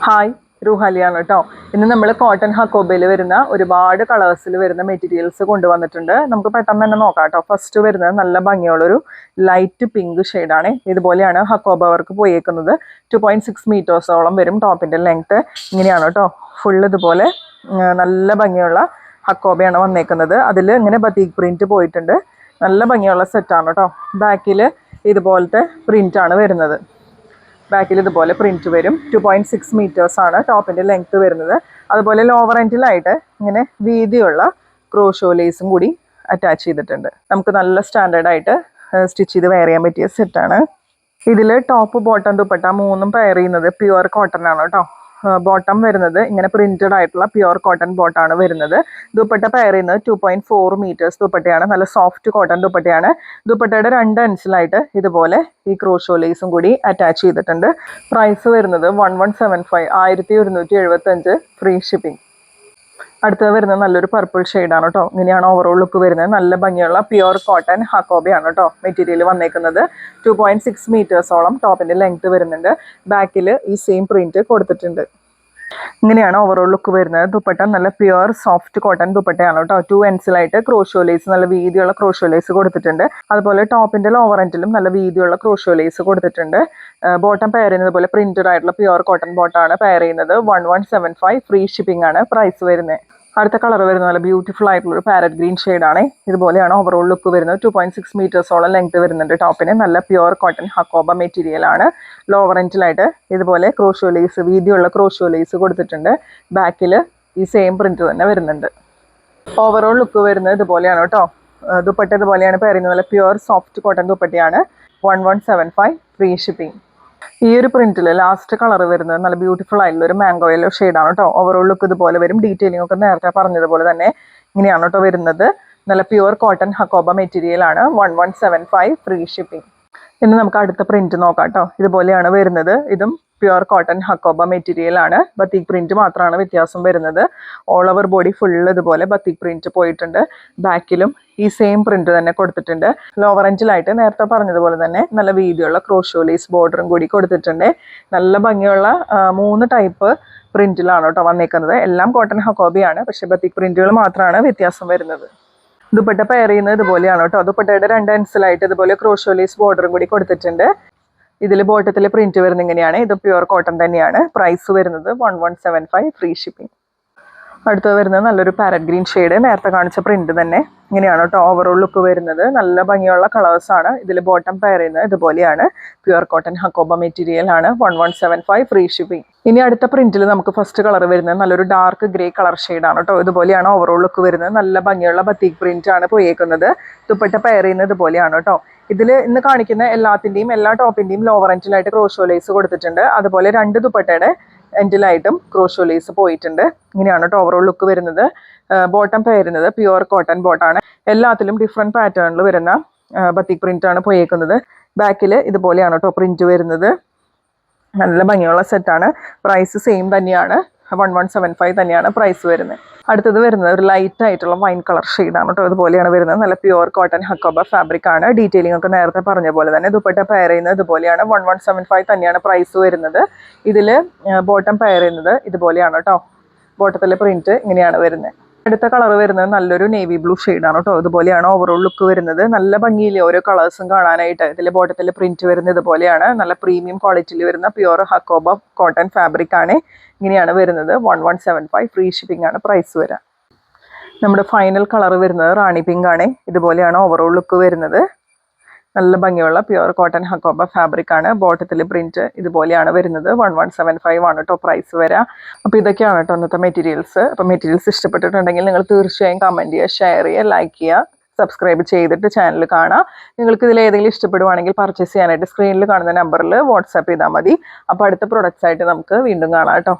Hi, റുഹാലിയാണ് കേട്ടോ. ഇന്ന് നമ്മൾ കോട്ടൺ ഹക്കോബയിൽ വരുന്ന ഒരുപാട് കളേഴ്സിൽ വരുന്ന മെറ്റീരിയൽസ് കൊണ്ടുവന്നിട്ടുണ്ട്. നമുക്ക് പെട്ടെന്ന് തന്നെ നോക്കാം കേട്ടോ. ഫസ്റ്റ് വരുന്നത് നല്ല ഭംഗിയുള്ളൊരു ലൈറ്റ് പിങ്ക് ഷെയ്ഡാണ്. ഇതുപോലെയാണ് ഹക്കോബ വർക്ക് പോയേക്കുന്നത്. 2.6 മീറ്റേഴ്സോളം വരും ടോപ്പിൻ്റെ ലെങ്ത്ത്. ഇങ്ങനെയാണ് കേട്ടോ. ഫുൾ ഇതുപോലെ നല്ല ഭംഗിയുള്ള ഹക്കോബയാണ് വന്നേക്കുന്നത്. അതിൽ ഇങ്ങനെ ബത്തീക് പ്രിൻറ്റ് പോയിട്ടുണ്ട്. നല്ല ഭംഗിയുള്ള സെറ്റാണ് കേട്ടോ. ബാക്കിൽ ഇതുപോലത്തെ പ്രിൻ്റാണ് വരുന്നത്. ബാക്കിൽ ഇതുപോലെ പ്രിന്റ് വരും. 2.6 മീറ്റേഴ്സാണ് ടോപ്പിൻ്റെ ലെങ്ത്ത് വരുന്നത്. അതുപോലെ ലോവർ എൻഡിലായിട്ട് ഇങ്ങനെ വീതിയുള്ള ക്രോഷോ ലേസും കൂടി അറ്റാച്ച് ചെയ്തിട്ടുണ്ട്. നമുക്ക് നല്ല സ്റ്റാൻഡേർഡായിട്ട് സ്റ്റിച്ച് ചെയ്ത് വെയർ ചെയ്യാൻ പറ്റിയ സെറ്റാണ്. ഇതിൽ ടോപ്പ് ബോട്ടം ദുപ്പട്ട മൂന്നും പെയർ ചെയ്യുന്നത് പ്യുവർ കോട്ടൺ ആണ് കേട്ടോ. ബോട്ടം വരുന്നത് ഇങ്ങനെ പ്രിന്റഡ് ആയിട്ടുള്ള പ്യുവർ കോട്ടൺ ബോട്ടാണ് വരുന്നത്. ദുപ്പട്ട പെയർ ചെയ്യുന്നത് 2.4 മീറ്റേഴ്സ് ദുപ്പട്ടയാണ്. നല്ല സോഫ്റ്റ് കോട്ടൺ ദുപ്പട്ടയാണ്. ദുപ്പട്ടയുടെ രണ്ട് എൻഡ്സിലായിട്ട് ഇതുപോലെ ഈ ക്രോഷോ ലേസും കൂടി അറ്റാച്ച് ചെയ്തിട്ടുണ്ട്. പ്രൈസ് വരുന്നത് 1175 1175 ഫ്രീ ഷിപ്പിംഗ്. അടുത്തത് വരുന്നത് നല്ലൊരു പർപ്പിൾ ഷെയ്ഡാണ് കേട്ടോ. ഇങ്ങനെയാണ് ഓവറോൾ ലുക്ക് വരുന്നത്. നല്ല ഭംഗിയുള്ള പ്യുവർ കോട്ടൺ ഹക്കോബയാണ് കേട്ടോ മെറ്റീരിയൽ വന്നേക്കുന്നത്. 2.6 മീറ്റേഴ്സോളം ടോപ്പിൻ്റെ ലെങ്ത്ത് വരുന്നുണ്ട്. ബാക്കിൽ ഈ സെയിം പ്രിന്റ് കൊടുത്തിട്ടുണ്ട്. ഇങ്ങനെയാണ് ഓവറോൾ ലുക്ക് വരുന്നത്. ദുപ്പട്ട നല്ല പ്യുവർ സോഫ്റ്റ് കോട്ടൺ ദുപ്പട്ടയാണ് കേട്ടോ. 2 എൻഡ്സിലായിട്ട് ക്രോഷോ ലേസ്, നല്ല വീതിയുള്ള ക്രോഷോ ലേസ് കൊടുത്തിട്ടുണ്ട്. അതുപോലെ ടോപ്പിന്റെ ലോവർ എൻഡിലും നല്ല വീതിയുള്ള ക്രോഷോ ലേസ് കൊടുത്തിട്ടുണ്ട്. ബോട്ടം പെയർ ചെയ്യുന്നത് പോലെ പ്രിന്റഡ് ആയിട്ടുള്ള പ്യുവർ കോട്ടൺ ബോട്ടാണ് പെയർ ചെയ്യുന്നത്. 1175 ഫ്രീ ഷിപ്പിംഗ് ആണ് പ്രൈസ് വരുന്നത്. അടുത്ത കളർ വരുന്നത് നല്ല ബ്യൂട്ടിഫുൾ ആയിട്ടുള്ള ഒരു പാരറ്റ് ഗ്രീൻ ഷെയ്ഡാണ്. ഇതുപോലെയാണ് ഓവറോൾ ലുക്ക് വരുന്നത്. 2.6 മീറ്റേഴ്സോളം ലെങ്ത് വരുന്നുണ്ട് ടോപ്പിന്. നല്ല പ്യുവർ കോട്ടൺ ഹക്കോബ മെറ്റീരിയൽ ആണ്. ലോവർ എൻഡിലായിട്ട് ഇതുപോലെ ക്രോഷോ ലേസ്, വീതിയുള്ള ക്രോഷോ ലേസ് കൊടുത്തിട്ടുണ്ട്. ബാക്കിൽ ഈ സെയിം പ്രിന്റ് തന്നെ വരുന്നുണ്ട്. ഓവറോൾ ലുക്ക് വരുന്നത് ഇതുപോലെയാണ് കേട്ടോ. ദുപ്പട്ട ഇതുപോലെയാണ് പെയർ ചെയ്യുന്നത്. നല്ല പ്യുവർ സോഫ്റ്റ് കോട്ടൺ ദുപ്പട്ടയാണ്. 1175 ഫ്രീ ഷിപ്പിംഗ്. ഈ ഒരു പ്രിന്റിൽ ലാസ്റ്റ് കളർ വരുന്നത് നല്ല ബ്യൂട്ടിഫുൾ ആയിട്ടുള്ള ഒരു മാംഗോ യെല്ലോ ഷെയ്ഡാണ് കേട്ടോ. ഓവറോൾ ലുക്ക് ഇതുപോലെ വരും. ഡീറ്റെയിലിംഗ് ഒക്കെ നേരത്തെ പറഞ്ഞതുപോലെ തന്നെ ഇങ്ങനെയാണ് കേട്ടോ വരുന്നത്. നല്ല പ്യുവർ കോട്ടൺ ഹക്കോബ മെറ്റീരിയൽ ആണ്. 1175 ഫ്രീ ഷിപ്പിംഗ്. ഇനി നമുക്ക് അടുത്ത പ്രിന്റ് നോക്കാം കേട്ടോ. ഇതുപോലെയാണ് വരുന്നത്. ഇതും പ്യുവർ കോട്ടൺ ഹക്കോബ മെറ്റീരിയൽ ആണ്. ബത്തീക് പ്രിന്റ് മാത്രമാണ് വ്യത്യാസം വരുന്നത്. ഓൾ ഓവർ ബോഡി ഫുൾ ഇതുപോലെ ബത്തീക് പ്രിന്റ് പോയിട്ടുണ്ട്. ബാക്കിലും ഈ സെയിം പ്രിന്റ് തന്നെ കൊടുത്തിട്ടുണ്ട്. ലോവർ എൻഡിലായിട്ട് നേരത്തെ പറഞ്ഞതുപോലെ തന്നെ നല്ല വീതിയുള്ള ക്രോഷോ ലേസ് ബോർഡറും കൂടി കൊടുത്തിട്ടുണ്ട്. നല്ല ഭംഗിയുള്ള 3 ടൈപ്പ് പ്രിന്റിലാണ് കേട്ടോ വന്നേക്കുന്നത്. എല്ലാം കോട്ടൺ ഹക്കോബയാണ്, പക്ഷെ ബത്തീക് പ്രിന്റുകൾ മാത്രമാണ് വ്യത്യാസം വരുന്നത്. ദുപ്പട്ട പെയർ ചെയ്യുന്നത് ഇതുപോലെയാണ് കേട്ടോ. ദുപ്പട്ടയുടെ രണ്ട് എൻഡ്സിലായിട്ട് ഇതുപോലെ ക്രോഷോ ലേസ് ബോർഡറും കൂടി കൊടുത്തിട്ടുണ്ട്. ഇതിൽ ബോട്ടത്തിൽ പ്രിന്റ് വരുന്നത് ഇങ്ങനെയാണ്. ഇത് പ്യുവർ കോട്ടൺ തന്നെയാണ്. പ്രൈസ് വരുന്നത് 1175 ഫ്രീ ഷിപ്പിംഗ്. അടുത്തത് വരുന്നത് നല്ലൊരു പാരറ്റ് ഗ്രീൻ ഷെയ്ഡ്. നേരത്തെ കാണിച്ച പ്രിന്റ് തന്നെ ഇങ്ങനെയാണ് കേട്ടോ ഓവറോൾ ലുക്ക് വരുന്നത്. നല്ല ഭംഗിയുള്ള കളേഴ്സാണ്. ഇതിൽ ബോട്ടം പെയർ ചെയ്യുന്നത് ഇതുപോലെയാണ്. പ്യുവർ കോട്ടൺ ഹക്കോബ മെറ്റീരിയൽ ആണ്. 1175 ഫ്രീ ഷിപ്പിംഗ്. ഇനി അടുത്ത പ്രിന്റിൽ നമുക്ക് ഫസ്റ്റ് കളർ വരുന്നത് നല്ലൊരു ഡാർക്ക് ഗ്രേ കളർ ഷെയ്ഡാണ് കേട്ടോ. ഇതുപോലെയാണ് ഓവറോൾ ലുക്ക് വരുന്നത്. നല്ല ഭംഗിയുള്ള ബത്തീക് പ്രിന്റ് ആണ് പോയേക്കുന്നത്. ദുപ്പട്ട പെയർ ചെയ്യുന്നത് ഇതുപോലെയാണ് കേട്ടോ. ഇതിൽ ഇന്ന് കാണിക്കുന്ന എല്ലാ ടോപ്പിന്റെയും ലോവർ എൻഡിലായിട്ട് ക്രോഷോ ലേസ് കൊടുത്തിട്ടുണ്ട്. അതുപോലെ 2 ദുപ്പട്ടയുടെ എൻഡിലായിട്ടും ക്രോഷോ ലേസ് പോയിട്ടുണ്ട്. ഇങ്ങനെയാണ് കേട്ടോ ഓവറോൾ ലുക്ക് വരുന്നത്. ബോട്ടം പെയർ ചെയ്യുന്നത് പ്യുവർ കോട്ടൺ ബോട്ടാണ്. എല്ലാത്തിലും ഡിഫറെന്റ് പാറ്റേണിൽ വരുന്ന ബത്തീക് പ്രിന്റ് ആണ് പോയേക്കുന്നത്. ബാക്കിൽ ഇതുപോലെയാണ് കേട്ടോ പ്രിന്റ് വരുന്നത്. നല്ല ഭംഗിയുള്ള സെറ്റാണ്. പ്രൈസ് സെയിം തന്നെയാണ്. 1175 തന്നെയാണ് പ്രൈസ് വരുന്നത്. അടുത്തത് വരുന്നത് ഒരു ലൈറ്റ് ആയിട്ടുള്ള വൈൻ കളർ ഷെയ്ഡാണ് കേട്ടോ. ഇതുപോലെയാണ് വരുന്നത്. നല്ല പ്യുവർ കോട്ടൺ ഹക്കോബ ഫാബ്രിക് ആണ്. ഡീറ്റെയിലിംഗ് ഒക്കെ നേരത്തെ പറഞ്ഞ പോലെ തന്നെ ദുപ്പട്ട പെയർ ചെയ്യുന്നത് ഇതുപോലെയാണ്. 1175 തന്നെയാണ് പ്രൈസ് വരുന്നത്. ഇതിൽ ബോട്ടം പെയർ ചെയ്യുന്നത് ഇതുപോലെയാണ് കേട്ടോ. ബോട്ടത്തിലെ പ്രിന്റ് ഇങ്ങനെയാണ് വരുന്നത്. അടുത്ത കളർ വരുന്നത് നല്ലൊരു നേവി ബ്ലൂ ഷെയ്ഡാണ് കേട്ടോ. ഇതുപോലെയാണ് ഓവറോൾ ലുക്ക് വരുന്നത്. നല്ല ഭംഗിയില്ലേ ഓരോ കളേഴ്സും കാണാനായിട്ട്. ഇതിൽ ബോട്ടത്തിൽ പ്രിന്റ് വരുന്നത് ഇതുപോലെയാണ്. നല്ല പ്രീമിയം ക്വാളിറ്റിയിൽ വരുന്ന പ്യുവർ ഹക്കോബ കോട്ടൺ ഫാബ്രിക് ആണ്. ഇങ്ങനെയാണ് വരുന്നത്. 1175 ഫ്രീ ഷിപ്പിംഗ് ആണ് പ്രൈസ് വരാം. നമ്മുടെ ഫൈനൽ കളർ വരുന്നത് റാണി പിങ്ക് ആണ്. ഇതുപോലെയാണ് ഓവറോൾ ലുക്ക് വരുന്നത്. നല്ല ഭംഗിയുള്ള പ്യുവർ കോട്ടൺ ഹക്കോബ ഫാബ്രിക് ആണ്. ബോട്ടത്തിൽ പ്രിന്റ് ഇതുപോലെയാണ് വരുന്നത്. 1175 ആണ് കേട്ടോ പ്രൈസ് വരാം. അപ്പോൾ ഇതൊക്കെയാണ് കേട്ടോ ഇന്നത്തെ മെറ്റീരിയൽസ്. അപ്പോൾ മെറ്റീരിയൽസ് ഇഷ്ടപ്പെട്ടിട്ടുണ്ടെങ്കിൽ നിങ്ങൾ തീർച്ചയായും കമൻറ്റ് ചെയ്യുക, ഷെയർ ചെയ്യുക, ലൈക്ക് ചെയ്യുക, സബ്സ്ക്രൈബ് ചെയ്തിട്ട് ചാനൽ കാണുക. നിങ്ങൾക്ക് ഇതിൽ ഏതെങ്കിലും ഇഷ്ടപ്പെടുവാണെങ്കിൽ പർച്ചേസ് ചെയ്യാനായിട്ട് സ്ക്രീനിൽ കാണുന്ന നമ്പറിൽ വാട്സാപ്പ് ചെയ്താൽ മതി. അപ്പോൾ അടുത്ത പ്രൊഡക്ട്സ് ആയിട്ട് നമുക്ക് വീണ്ടും കാണാം കേട്ടോ.